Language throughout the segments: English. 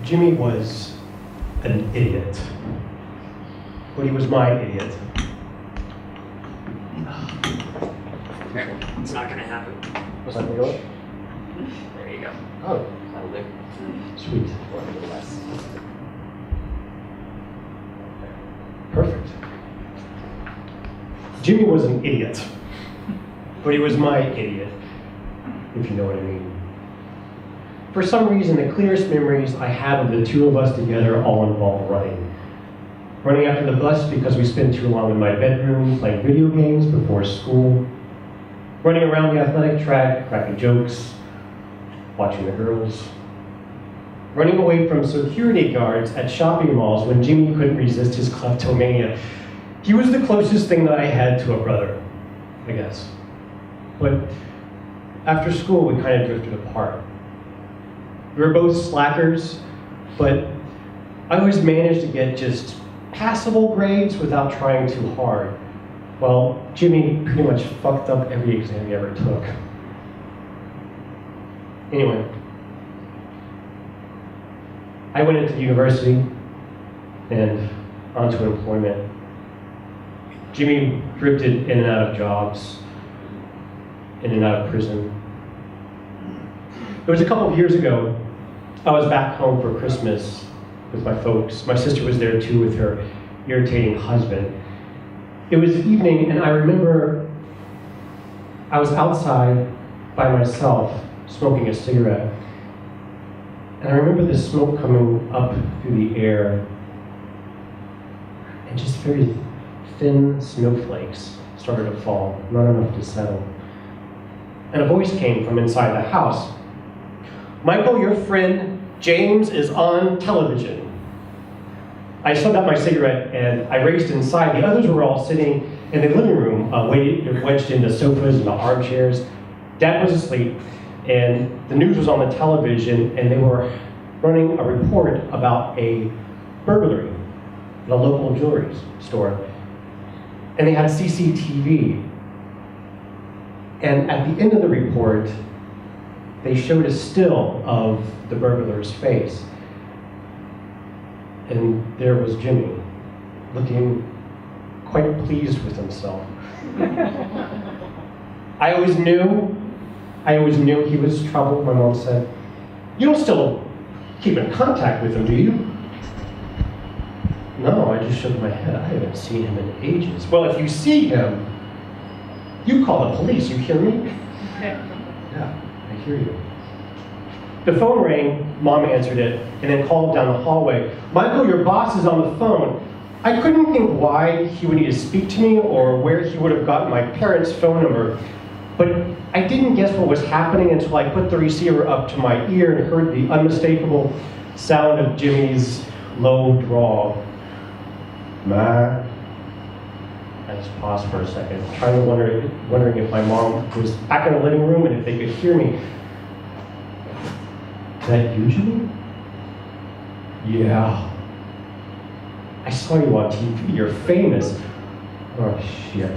Jimmy was an idiot. But he was my idiot. It's not gonna happen. Was that go? There you go. Oh, That'll do. sweet. Or a little less. Perfect. Jimmy was an idiot. But he was my idiot, if you know what I mean. For some reason, the clearest memories I have of the two of us together all involve running. Running after the bus because we spent too long in my bedroom playing video games before school. Running around the athletic track, cracking jokes, watching the girls. Running away from security guards at shopping malls when Jimmy couldn't resist his kleptomania. He was the closest thing that I had to a brother, I guess. But after school, we kind of drifted apart. We were both slackers, but I always managed to get just passable grades without trying too hard, while Jimmy pretty much fucked up every exam he ever took. Anyway, I went into university and onto employment. Jimmy drifted in and out of jobs, in and out of prison. It was a couple of years ago. I was back home for Christmas with my folks. My sister was there too with her irritating husband. It was evening, and I remember I was outside by myself smoking a cigarette. And I remember the smoke coming up through the air, and just very thin snowflakes started to fall, not enough to settle. And a voice came from inside the house. "Michael, your friend James is on television." I slipped out my cigarette and I raced inside. The others were all sitting in the living room, wedged into sofas and the armchairs. Dad was asleep, and the news was on the television, and they were running a report about a burglary at a local jewelry store. And they had CCTV. And at the end of the report, they showed a still of the burglar's face. And there was Jimmy, looking quite pleased with himself. I always knew he was trouble. My mom said, "You don't still keep in contact with him, do you?" "No," I just shook my head. "I haven't seen him in ages." "Well, if you see him, you call the police, you hear me?" "Yeah, I hear you." The phone rang, Mom answered it, and then called down the hallway. "Michael, your boss is on the phone." I couldn't think why he would need to speak to me or where he would have gotten my parents' phone number, but I didn't guess what was happening until I put the receiver up to my ear and heard the unmistakable sound of Jimmy's low drawl. "Ma." I just paused for a second, trying to wondering if my mom was back in the living room and if they could hear me. "Is that you, Jimmy?" "Yeah. I saw you on TV. You're famous." "Oh, shit.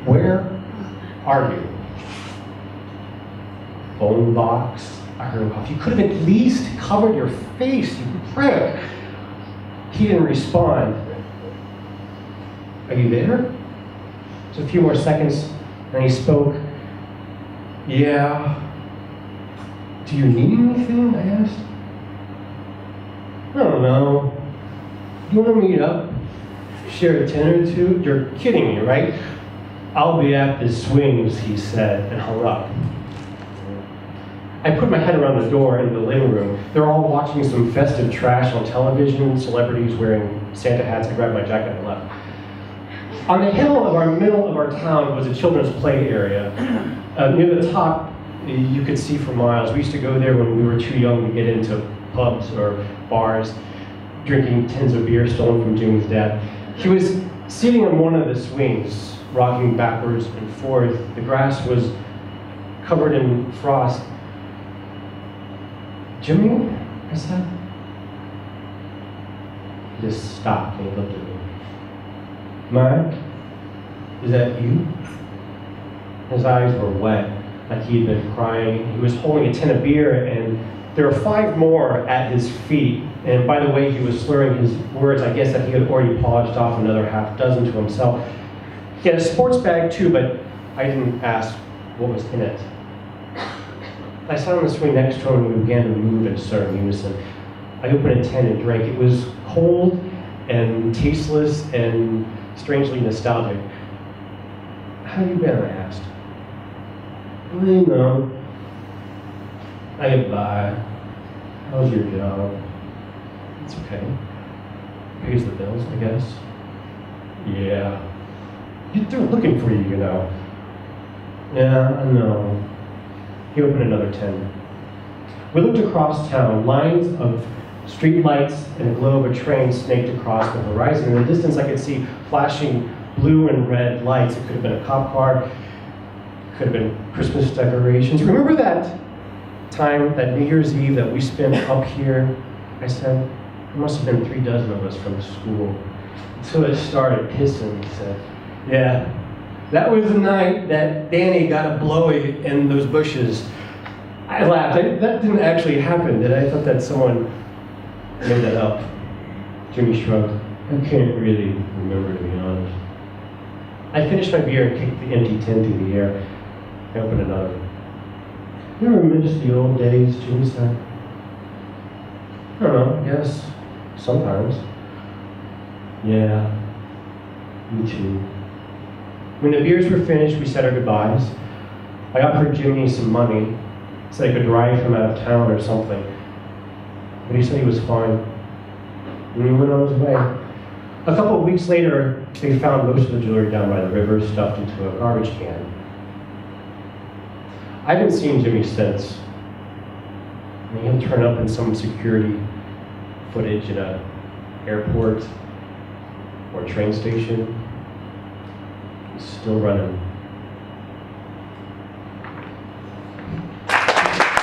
Where are you?" "Phone box." I heard him cough. "You could have at least covered your face, you prick." He didn't respond. "Are you there?" Just a few more seconds, and he spoke. "Yeah. Do you need anything?" I asked. "I don't know. You want to meet up? Share a 10 or two? You're kidding me, right?" "I'll be at the swings," he said, and hung up. I put my head around the door into the living room. They're all watching some festive trash on television, celebrities wearing Santa hats. I grabbed my jacket and left. On the hill of our middle of our town was a children's play area. Near the top, you could see for miles. We used to go there when we were too young to get into pubs or bars, drinking tins of beer stolen from Jimmy's dad. He was sitting on one of the swings, rocking backwards and forth. The grass was covered in frost. "Jimmy?" I said. He just stopped and he looked at me. "Mike, is that you?" His eyes were wet, like he'd been crying. He was holding a tin of beer, and There were 5 more at his feet, and by the way, he was slurring his words. I guess that he had already polished off another half dozen to himself. He had a sports bag too, but I didn't ask what was in it. I sat on the swing next to him and we began to move in certain unison. I opened a 10 and drank. It was cold and tasteless and strangely nostalgic. How you been? I asked. Well, you know, I get by. How's your job? It's okay. Pays the bills, I guess. Yeah. They're looking for you, you know. Yeah, I know. He opened another 10. We looked across town. Lines of street lights and a glow of a train snaked across the horizon. In the distance, I could see flashing blue and red lights. It could have been a cop car. It could have been Christmas decorations. Remember that time, that New Year's Eve that we spent up here? I said, there must have been 36 of us from school. Until it started pissing, he said. Yeah, that was the night that Danny got a blowy in those bushes. I laughed. That didn't actually happen, did I? I thought that someone made that up. Jimmy shrugged. I can't really remember, to be honest. I finished my beer and kicked the empty tin through the air. I opened another. You ever miss the old days, Jimmy said? I don't know, I guess. Sometimes. Yeah, me too. When the beers were finished, we said our goodbyes. I offered Jimmy some money, said I could drive him out of town or something. But he said he was fine. And he went on his way. A couple of weeks later, they found most of the jewelry down by the river, stuffed into a garbage can. I haven't seen Jimmy since. I mean, he'll turn up in some security footage in an airport or a train station. He's still running.